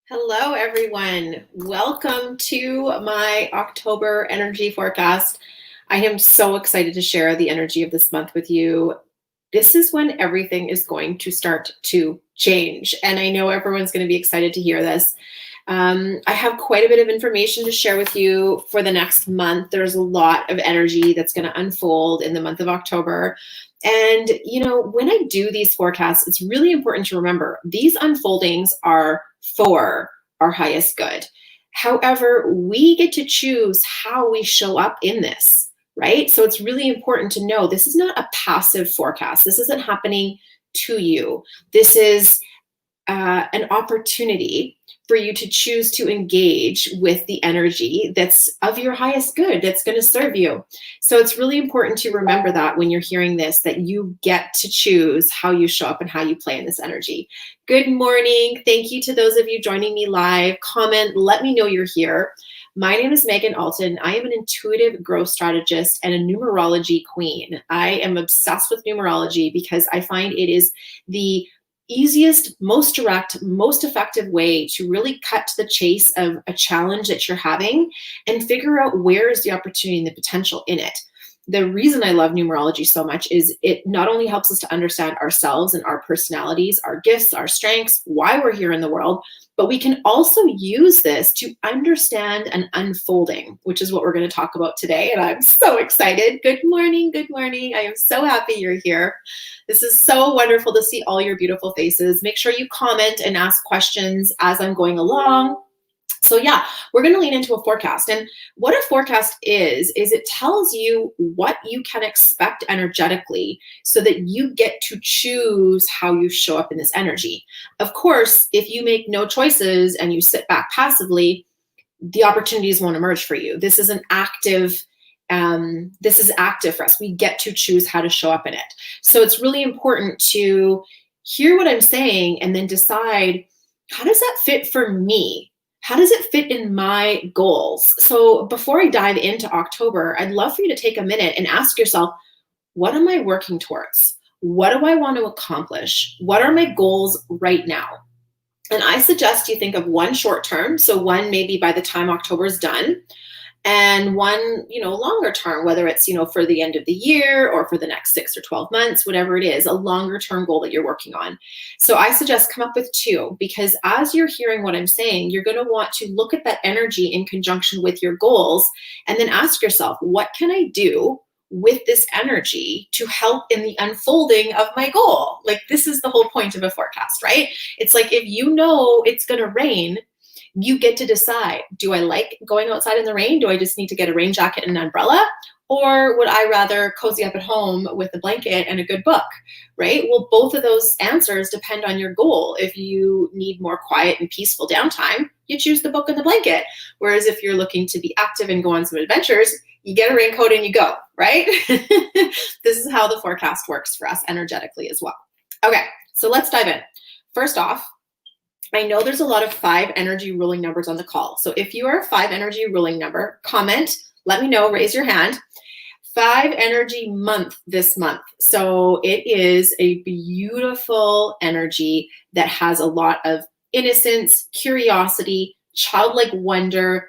Hello, everyone. Welcome to my October energy forecast. I am so excited to share the energy of this month with you. This is when everything is going to start to change, and I know everyone's going to be excited to hear this. I have quite a bit of information to share with you for the next month. There's a lot of energy that's going to unfold in the month of October. And, when I do these forecasts, it's really important to remember these unfoldings are for our highest good. However, we get to choose how we show up in this, right? So it's really important to know this is not a passive forecast. This isn't happening to you. This is an opportunity for you to choose to engage with the energy that's of your highest good, that's going to serve you. So it's really important to remember that when you're hearing this, that you get to choose how you show up and how you play in this energy. Good morning. Thank you to those of you joining me live. Comment, let me know you're here. My name is Megan Alton. I am an intuitive growth strategist and a numerology queen. I am obsessed with numerology because I find it is the easiest, most direct, most effective way to really cut to the chase of a challenge that you're having and figure out where is the opportunity and the potential in it. The reason I love numerology so much is it not only helps us to understand ourselves and our personalities, our gifts, our strengths, why we're here in the world, but we can also use this to understand an unfolding, which is what we're going to talk about today. And I'm so excited. Good morning. Good morning. I am so happy you're here. This is so wonderful to see all your beautiful faces. Make sure you comment and ask questions as I'm going along. So yeah, we're going to lean into a forecast. And what a forecast is it tells you what you can expect energetically so that you get to choose how you show up in this energy. Of course, if you make no choices and you sit back passively, the opportunities won't emerge for you. This is active for us. We get to choose how to show up in it. So it's really important to hear what I'm saying and then decide, how does that fit for me? How does it fit in my goals? So before I dive into October, I'd love for you to take a minute and ask yourself, what am I working towards? What do I want to accomplish? What are my goals right now? And I suggest you think of one short term, so one maybe by the time October is done, and one, longer term, whether it's, for the end of the year or for the next 6 or 12 months, whatever it is, a longer term goal that you're working on. So I suggest come up with two, because as you're hearing what I'm saying, you're going to want to look at that energy in conjunction with your goals and then ask yourself, what can I do with this energy to help in the unfolding of my goal? Like, this is the whole point of a forecast, right? It's like, if you know it's going to rain, you get to decide, do I like going outside in the rain? Do I just need to get a rain jacket and an umbrella? Or would I rather cozy up at home with a blanket and a good book, right? Well, both of those answers depend on your goal. If you need more quiet and peaceful downtime, you choose the book and the blanket. Whereas if you're looking to be active and go on some adventures, you get a raincoat and you go, right? This is how the forecast works for us energetically as well. Okay, so let's dive in. First off, I know there's a lot of 5 energy ruling numbers on the call. So if you are a 5 energy ruling number, comment, let me know, raise your hand. 5 energy month this month. So it is a beautiful energy that has a lot of innocence, curiosity, childlike wonder,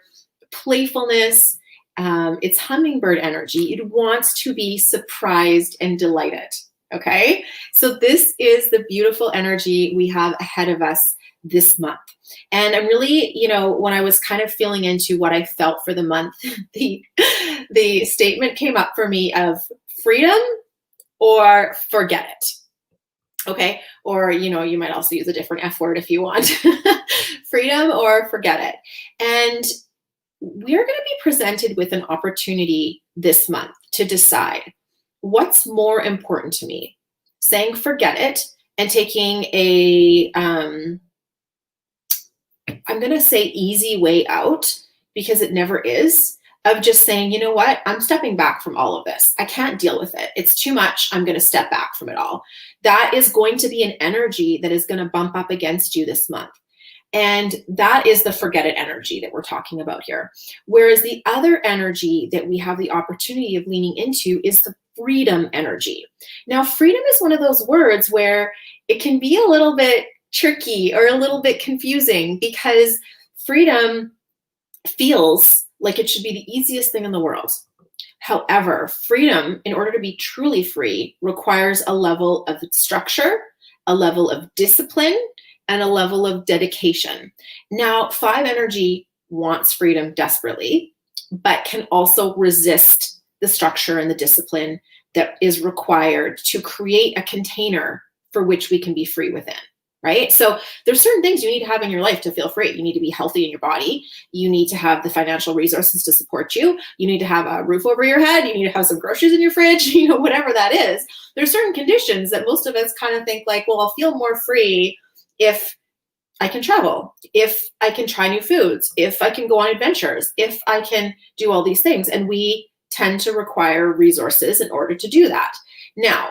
playfulness. It's hummingbird energy. It wants to be surprised and delighted. Okay, so this is the beautiful energy we have ahead of us this month. And I'm really, when I was kind of feeling into what I felt for the month, the statement came up for me of freedom or forget it. Okay. Or, you might also use a different F word if you want. Freedom or forget it. And we're going to be presented with an opportunity this month to decide what's more important to me, saying forget it and taking a, I'm going to say easy way out, because it never is, of just saying, you know what, I'm stepping back from all of this. I can't deal with it. It's too much. I'm going to step back from it all. That is going to be an energy that is going to bump up against you this month. And that is the forget it energy that we're talking about here. Whereas the other energy that we have the opportunity of leaning into is the freedom energy. Now, freedom is one of those words where it can be a little bit tricky or a little bit confusing because freedom feels like it should be the easiest thing in the world. However, freedom, in order to be truly free, requires a level of structure, a level of discipline, and a level of dedication. Now, 5 energy wants freedom desperately, but can also resist the structure and the discipline that is required to create a container for which we can be free within. Right? So there's certain things you need to have in your life to feel free. You need to be healthy in your body. You need to have the financial resources to support you. You need to have a roof over your head. You need to have some groceries in your fridge, whatever that is. There's certain conditions that most of us kind of think like, well, I'll feel more free if I can travel, if I can try new foods, if I can go on adventures, if I can do all these things. And we tend to require resources in order to do that. Now,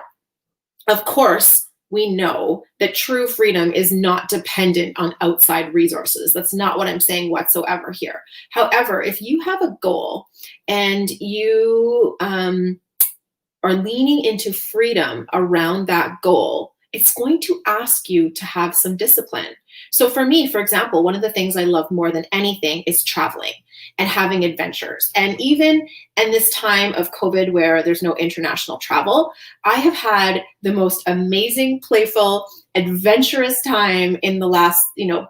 of course, we know that true freedom is not dependent on outside resources. That's not what I'm saying whatsoever here. However, if you have a goal and you are leaning into freedom around that goal, it's going to ask you to have some discipline. So for me, for example, one of the things I love more than anything is traveling and having adventures. And even in this time of COVID where there's no international travel, I have had the most amazing, playful, adventurous time in the last,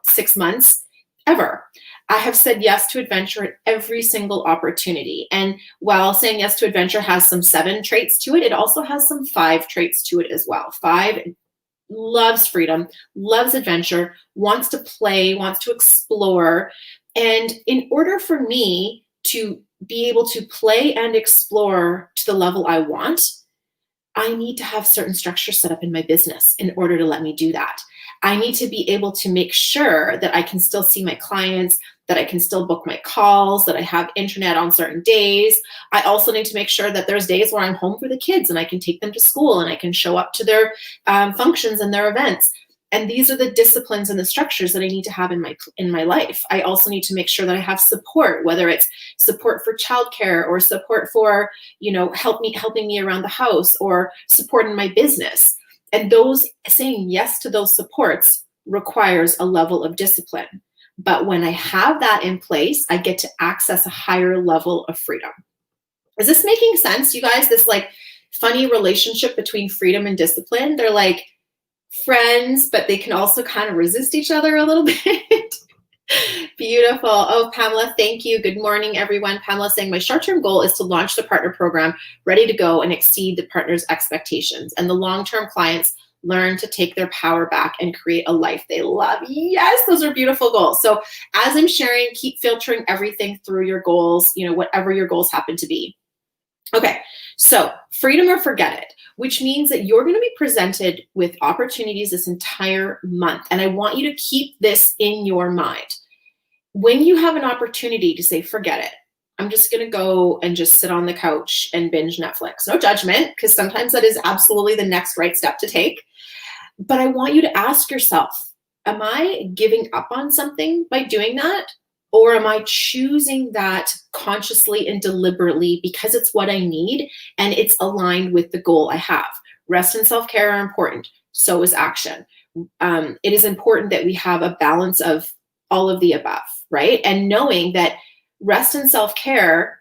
6 months ever. I have said yes to adventure at every single opportunity. And while saying yes to adventure has some 7 traits to it, it also has some 5 traits to it as well. 5 loves freedom, loves adventure, wants to play, wants to explore. And in order for me to be able to play and explore to the level I want, I need to have certain structures set up in my business in order to let me do that. I need to be able to make sure that I can still see my clients, that I can still book my calls, that I have internet on certain days. I also need to make sure that there's days where I'm home for the kids and I can take them to school and I can show up to their functions and their events. And these are the disciplines and the structures that I need to have in my life. I also need to make sure that I have support, whether it's support for childcare or support for, helping me around the house or support in my business. And saying yes to those supports requires a level of discipline. But when I have that in place, I get to access a higher level of freedom. Is this making sense, you guys? This funny relationship between freedom and discipline. They're like friends, but they can also kind of resist each other a little bit. Beautiful. Oh, Pamela, thank you. Good morning, everyone. Pamela saying, my short-term goal is to launch the partner program ready to go and exceed the partner's expectations. And the long-term clients learn to take their power back and create a life they love. Yes, those are beautiful goals. So as I'm sharing, keep filtering everything through your goals, whatever your goals happen to be. Okay, so freedom or forget it, which means that you're going to be presented with opportunities this entire month. And I want you to keep this in your mind. When you have an opportunity to say, forget it, I'm just going to go and just sit on the couch and binge Netflix. No judgment, because sometimes that is absolutely the next right step to take. But I want you to ask yourself, am I giving up on something by doing that? Or am I choosing that consciously and deliberately because it's what I need and it's aligned with the goal I have? Rest and self-care are important. So is action. It is important that we have a balance of all of the above, right? And knowing that rest and self-care,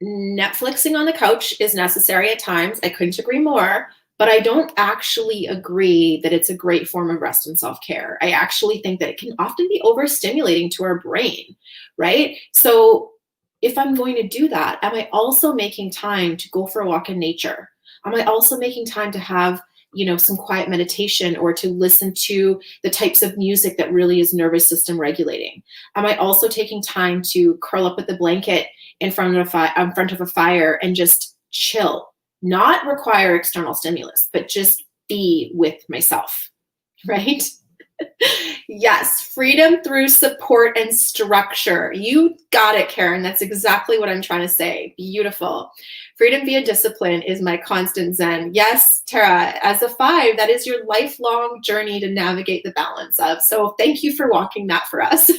Netflixing on the couch is necessary at times. I couldn't agree more. But I don't actually agree that it's a great form of rest and self-care. I actually think that it can often be overstimulating to our brain, right? So if I'm going to do that, am I also making time to go for a walk in nature? Am I also making time to have, some quiet meditation or to listen to the types of music that really is nervous system regulating? Am I also taking time to curl up with the blanket in front of a fire and just chill? Not require external stimulus, but just be with myself, right? Yes, freedom through support and structure. You got it, Karen. That's exactly what I'm trying to say. Beautiful. Freedom via discipline is my constant zen. Yes, Tara, as a 5, that is your lifelong journey to navigate the balance of. So thank you for walking that for us.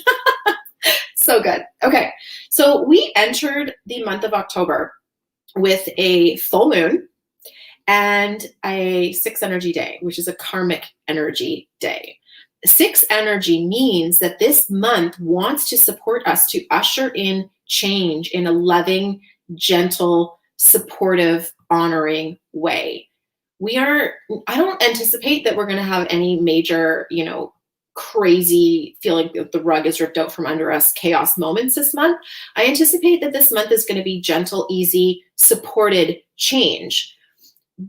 So good. Okay, so we entered the month of October with a full moon and a 6 energy day, which is a karmic energy day. Six energy means that this month wants to support us to usher in change in a loving, gentle, supportive, honoring way. I don't anticipate that we're going to have any major, crazy feeling that the rug is ripped out from under us chaos moments this month. I anticipate that this month is going to be gentle, easy, supported change.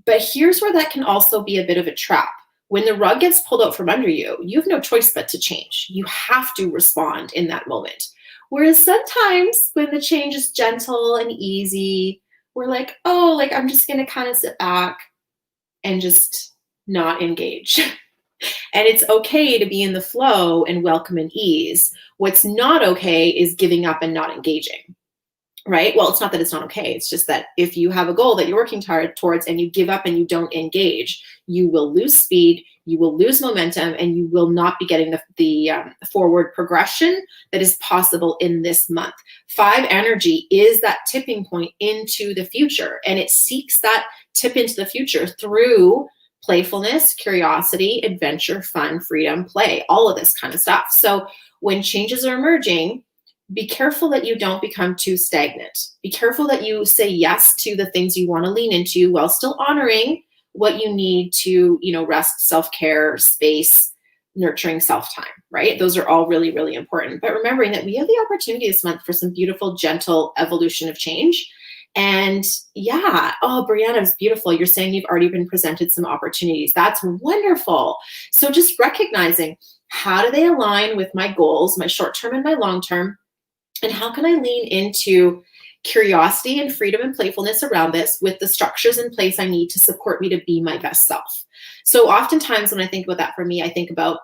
But here's where that can also be a bit of a trap. When the rug gets pulled out from under you, you have no choice but to change. You have to respond in that moment. Whereas sometimes when the change is gentle and easy, we're like, oh, like I'm just going to kind of sit back and just not engage. And it's okay to be in the flow and welcome and ease. What's not okay is giving up and not engaging, right? Well, it's not that it's not okay. It's just that if you have a goal that you're working towards and you give up and you don't engage, you will lose speed, you will lose momentum, and you will not be getting the forward progression that is possible in this month. 5 energy is that tipping point into the future, and it seeks that tip into the future through playfulness, curiosity, adventure, fun, freedom, play, all of this kind of stuff. So when changes are emerging, be careful that you don't become too stagnant. Be careful that you say yes to the things you want to lean into while still honoring what you need to, rest, self-care, space, nurturing self-time, right? Those are all really, really important. But remembering that we have the opportunity this month for some beautiful, gentle evolution of change. And yeah, oh, Brianna, it's beautiful. You're saying you've already been presented some opportunities. That's wonderful. So just recognizing, how do they align with my goals, my short-term and my long-term? And how can I lean into curiosity and freedom and playfulness around this with the structures in place I need to support me to be my best self? So oftentimes when I think about that, for me, I think about,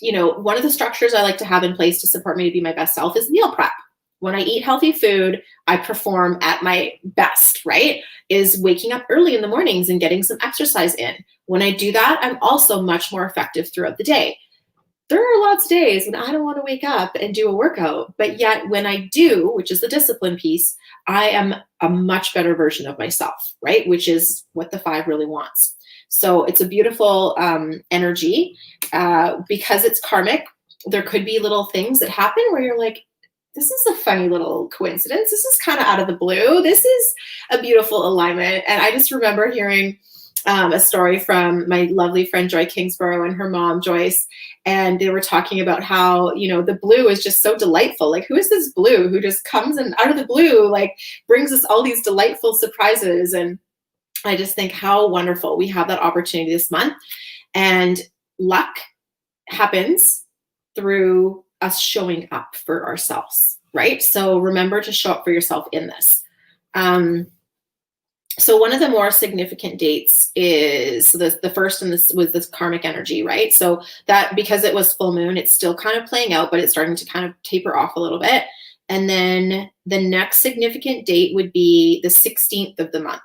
one of the structures I like to have in place to support me to be my best self is meal prep. When I eat healthy food, I perform at my best, right? Is waking up early in the mornings and getting some exercise in. When I do that, I'm also much more effective throughout the day. There are lots of days when I don't want to wake up and do a workout, but yet when I do, which is the discipline piece, I am a much better version of myself, right? Which is what the 5 really wants. So it's a beautiful energy because it's karmic. There could be little things that happen where you're like, this is a funny little coincidence. This is kind of out of the blue. This is a beautiful alignment. And I just remember hearing a story from my lovely friend Joy Kingsborough and her mom Joyce, and they were talking about how the blue is just so delightful. Like, who is this blue who just comes and out of the blue, like brings us all these delightful surprises? And I just think how wonderful we have that opportunity this month. And luck happens through us showing up for ourselves, right? So remember to show up for yourself in this. So one of the more significant dates is the first in this was this karmic energy, right? So that, because it was full moon, it's still kind of playing out, but it's starting to kind of taper off a little bit. And then the next significant date would be the 16th of the month.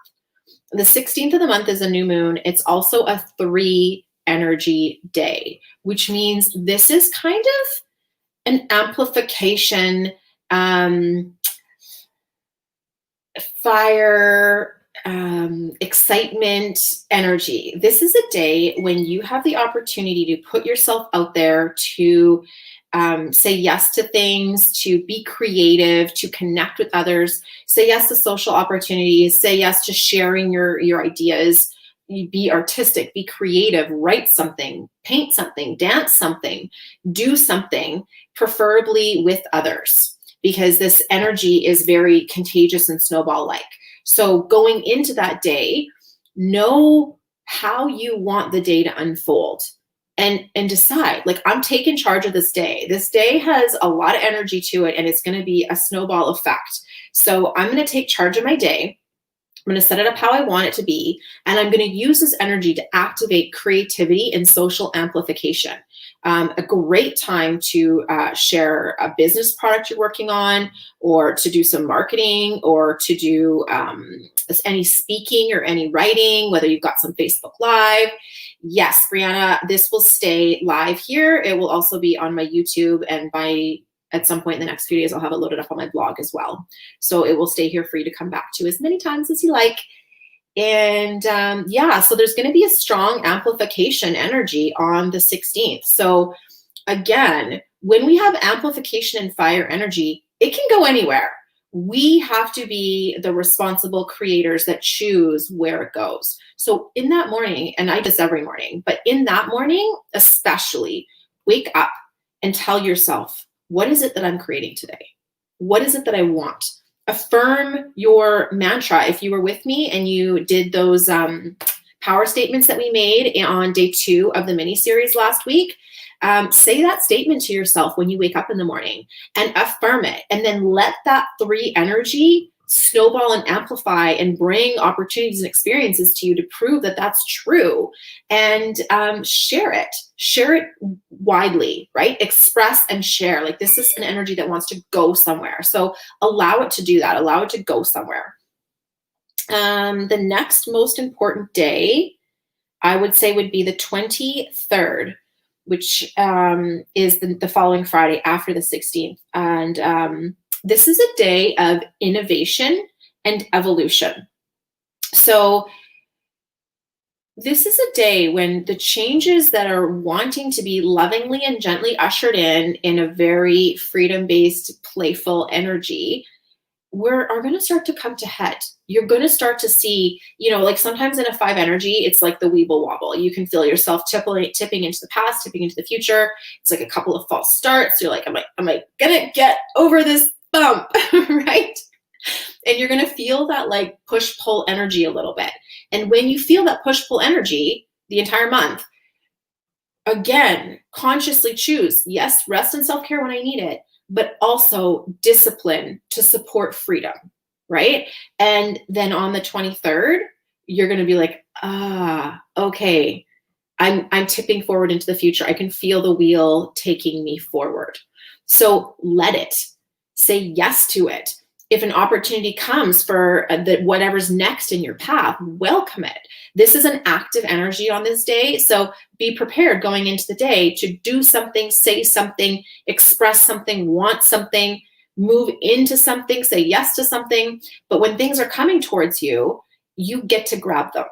The 16th of the month is a new moon. It's also a 3 energy day, which means this is kind of an amplification, fire, excitement energy. This is a day when you have the opportunity to put yourself out there, to say yes to things, to be creative, to connect with others, say yes to social opportunities, say yes to sharing your ideas, be artistic, be creative, write something, paint something, dance something, do something, preferably with others, because this energy is very contagious and snowball-like. So going into that day, know how you want the day to unfold and decide, like, I'm taking charge of this day. This day has a lot of energy to it, and it's going to be a snowball effect. So I'm going to take charge of my day. I'm going to set it up how I want it to be, and I'm going to use this energy to activate creativity and social amplification. A great time to share a business product you're working on, or to do some marketing, or to do any speaking or any writing, whether you've got some Facebook Live. Yes, Brianna, this will stay live here. It will also be on my YouTube, and at some point in the next few days, I'll have it loaded up on my blog as well. So it will stay here for you to come back to as many times as you like. And so there's going to be a strong amplification energy on the 16th. So again, when we have amplification and fire energy, it can go anywhere. We have to be the responsible creators that choose where it goes. So in that morning, and I do this every morning, but in that morning, especially, wake up and tell yourself, what is it that I'm creating today? What is it that I want? Affirm your mantra. If you were with me and you did those power statements that we made on day 2 of the mini series last week, say that statement to yourself when you wake up in the morning and affirm it. And then let that 3 energy snowball and amplify and bring opportunities and experiences to you to prove that that's true. And share it widely, right? Express and share. Like, this is an energy that wants to go somewhere. So allow it to do that. Allow it to go somewhere. The next most important day, I would say, would be the 23rd, which is the following Friday after the 16th. And this is a day of innovation and evolution. So this is a day when the changes that are wanting to be lovingly and gently ushered in a very freedom-based, playful energy, are going to start to come to head. You're going to start to see, like sometimes in a 5 energy, it's like the weeble wobble. You can feel yourself tipping into the past, tipping into the future. It's like a couple of false starts. You're like, am I going to get over this bump, right? And you're going to feel that like push-pull energy a little bit. And when you feel that push-pull energy the entire month, again, consciously choose, yes, rest and self-care when I need it, but also discipline to support freedom, right? And then on the 23rd, you're going to be like, okay, I'm tipping forward into the future. I can feel the wheel taking me forward. So let it. Say yes to it. If an opportunity comes for whatever's next in your path, welcome it. This is an active energy on this day. So be prepared going into the day to do something, say something, express something, want something, move into something, say yes to something. But when things are coming towards you, you get to grab them,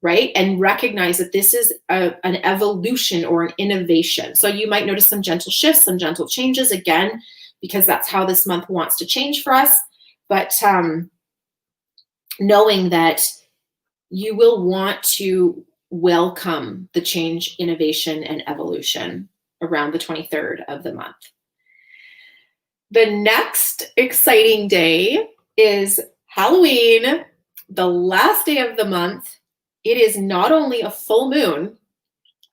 right? And recognize that this is an evolution or an innovation. So you might notice some gentle shifts, some gentle changes, again, because that's how this month wants to change for us. But knowing that you will want to welcome the change, innovation, and evolution around the 23rd of the month. The next exciting day is Halloween, the last day of the month. It is not only a full moon,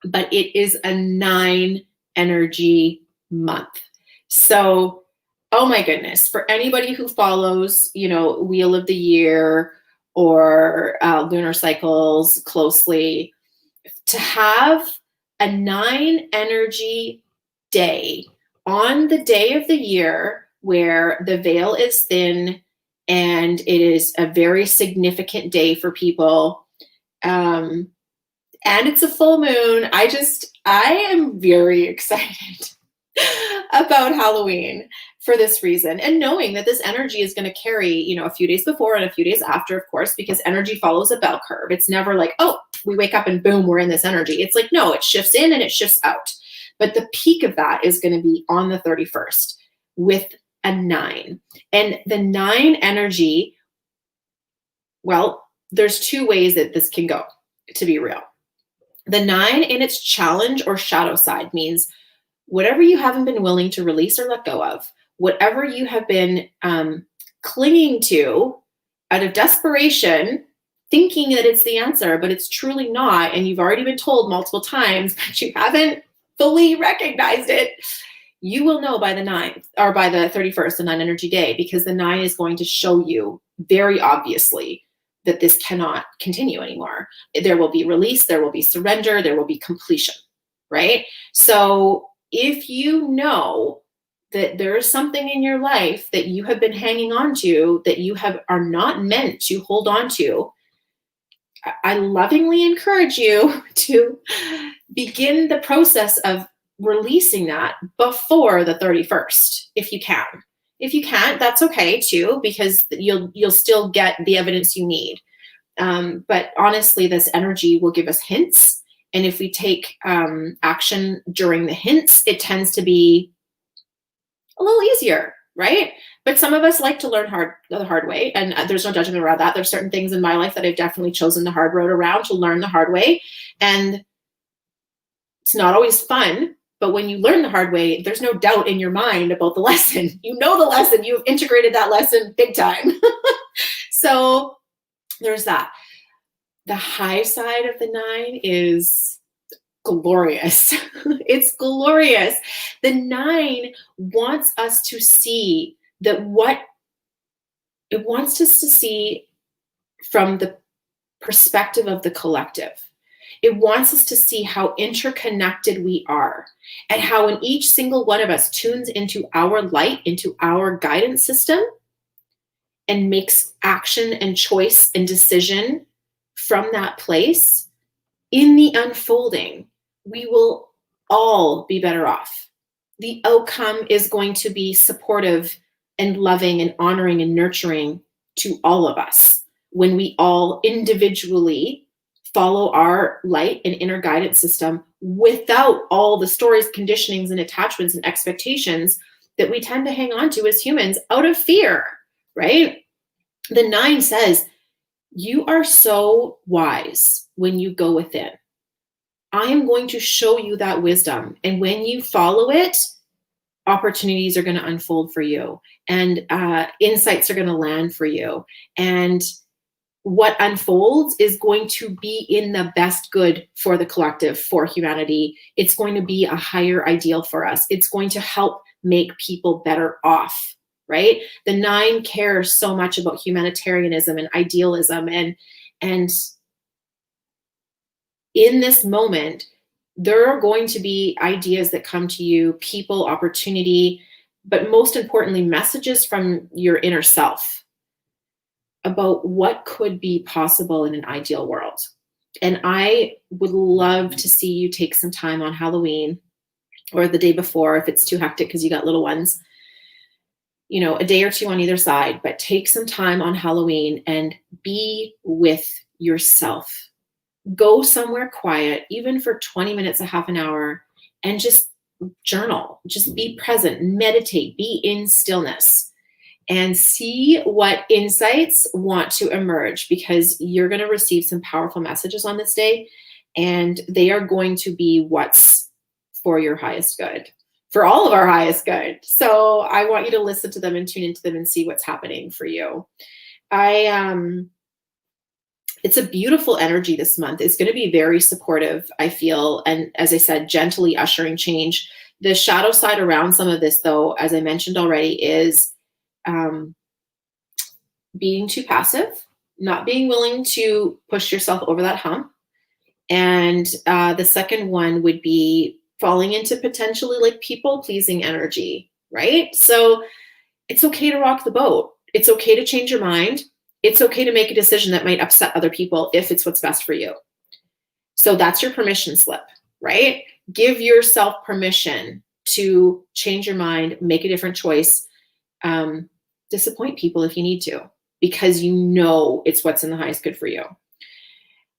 but it is a 9 energy month. So, oh my goodness, for anybody who follows, Wheel of the Year or lunar cycles closely, to have a 9 energy day on the day of the year where the veil is thin and it is a very significant day for people, and it's a full moon, I am very excited about Halloween for this reason, and knowing that this energy is going to carry, a few days before and a few days after, of course, because energy follows a bell curve. It's never like, oh, we wake up and boom, we're in this energy. It's like, no, it shifts in and it shifts out. But the peak of that is going to be on the 31st with a 9. And the 9 energy, well, there's 2 ways that this can go, to be real. The 9 in its challenge or shadow side means whatever you haven't been willing to release or let go of, whatever you have been clinging to out of desperation, thinking that it's the answer, but it's truly not, and you've already been told multiple times, but you haven't fully recognized it, you will know by the 9th or by the 31st, the 9 energy day, because the 9 is going to show you very obviously that this cannot continue anymore. There will be release, there will be surrender, there will be completion, right? So if you know that there is something in your life that you have been hanging on to, that you are not meant to hold on to, I lovingly encourage you to begin the process of releasing that before the 31st, if you can. If you can't, that's okay too, because you'll still get the evidence you need. But honestly, this energy will give us hints And if we take action during the hints, it tends to be a little easier, right? But some of us like to learn the hard way, and there's no judgment around that. There's certain things in my life that I've definitely chosen the hard road around to learn the hard way. And it's not always fun, but when you learn the hard way, there's no doubt in your mind about the lesson. You know the lesson, you've integrated that lesson big time. So there's that. The high side of the 9 is glorious. It's glorious. The 9 wants us to see that it wants us to see from the perspective of the collective. It wants us to see how interconnected we are, and how when each single one of us tunes into our light, into our guidance system, and makes action and choice and decision from that place, in the unfolding, we will all be better off. The outcome is going to be supportive and loving and honoring and nurturing to all of us when we all individually follow our light and inner guidance system without all the stories, conditionings, and attachments and expectations that we tend to hang on to as humans out of fear, right? The 9 says, you are so wise when you go within. I am going to show you that wisdom. And when you follow it, opportunities are going to unfold for you, and insights are going to land for you. And what unfolds is going to be in the best good for the collective, for humanity. It's going to be a higher ideal for us. It's going to help make people better off, right? The 9 cares so much about humanitarianism and idealism. And in this moment, there are going to be ideas that come to you, people, opportunity, but most importantly, messages from your inner self about what could be possible in an ideal world. And I would love to see you take some time on Halloween or the day before, if it's too hectic because you got little ones, you know, a day or two on either side, but take some time on Halloween and be with yourself. Go somewhere quiet, even for 20 minutes, a half an hour, and just journal. Just be present, meditate, be in stillness, and see what insights want to emerge, because you're going to receive some powerful messages on this day, and they are going to be what's for your highest good, for all of our highest good. So I want you to listen to them and tune into them and see what's happening for you. It's a beautiful energy this month. It's going to be very supportive, I feel. And as I said, gently ushering change. The shadow side around some of this, though, as I mentioned already, is being too passive, not being willing to push yourself over that hump. And the second one would be falling into potentially like people-pleasing energy, right? So it's okay to rock the boat. It's okay to change your mind. It's okay to make a decision that might upset other people if it's what's best for you. So that's your permission slip, right? Give yourself permission to change your mind, make a different choice, disappoint people if you need to, because you know it's what's in the highest good for you.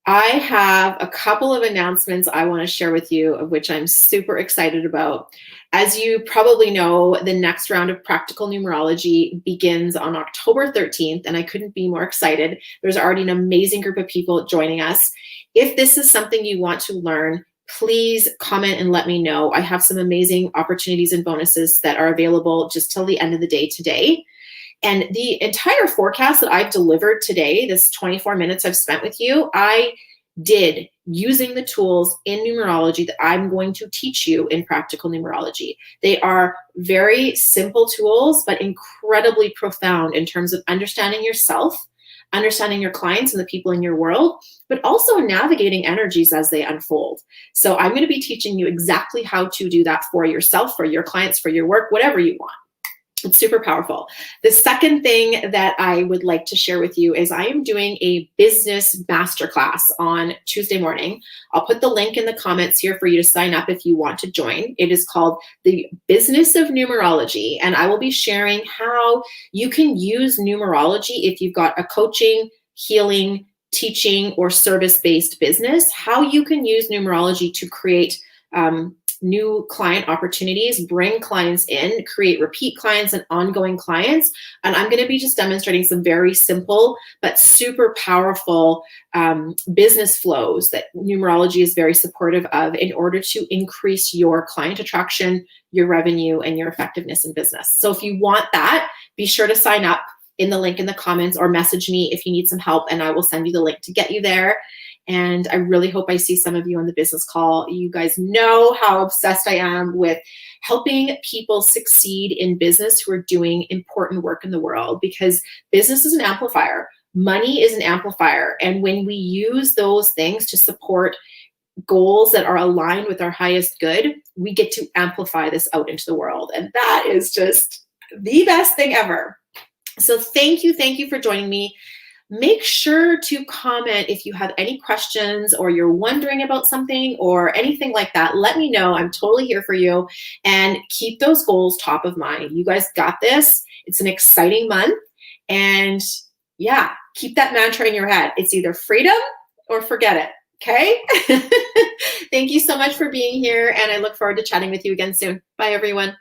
I have a couple of announcements I want to share with you, of which I'm super excited about. As you probably know, the next round of Practical Numerology begins on October 13th, and I couldn't be more excited. There's already an amazing group of people joining us. If this is something you want to learn, please comment and let me know. I have some amazing opportunities and bonuses that are available just till the end of the day today. And the entire forecast that I've delivered today, this 24 minutes I've spent with you, I did using the tools in numerology that I'm going to teach you in Practical Numerology. They are very simple tools, but incredibly profound in terms of understanding yourself, understanding your clients and the people in your world, but also navigating energies as they unfold. So I'm going to be teaching you exactly how to do that for yourself, for your clients, for your work, whatever you want. It's super powerful. The second thing that I would like to share with you is I am doing a business masterclass on Tuesday morning. I'll put the link in the comments here for you to sign up if you want to join. It is called The Business of Numerology, and I will be sharing how you can use numerology if you've got a coaching, healing, teaching or service-based business, how you can use numerology to create new client opportunities, bring clients in, create repeat clients and ongoing clients. And I'm going to be just demonstrating some very simple but super powerful business flows that numerology is very supportive of in order to increase your client attraction, your revenue, and your effectiveness in business. So if you want that, be sure to sign up in the link in the comments or message me if you need some help, and I will send you the link to get you there. And I really hope I see some of you on the business call. You guys know how obsessed I am with helping people succeed in business who are doing important work in the world, because business is an amplifier. Money is an amplifier. And when we use those things to support goals that are aligned with our highest good, we get to amplify this out into the world. And that is just the best thing ever. So thank you for joining me. Make sure to comment if you have any questions or you're wondering about something or anything like that. Let me know. I'm totally here for you. And keep those goals top of mind. You guys got this. It's an exciting month. And yeah, keep that mantra in your head. It's either freedom or forget it. Okay? Thank you so much for being here. And I look forward to chatting with you again soon. Bye, everyone.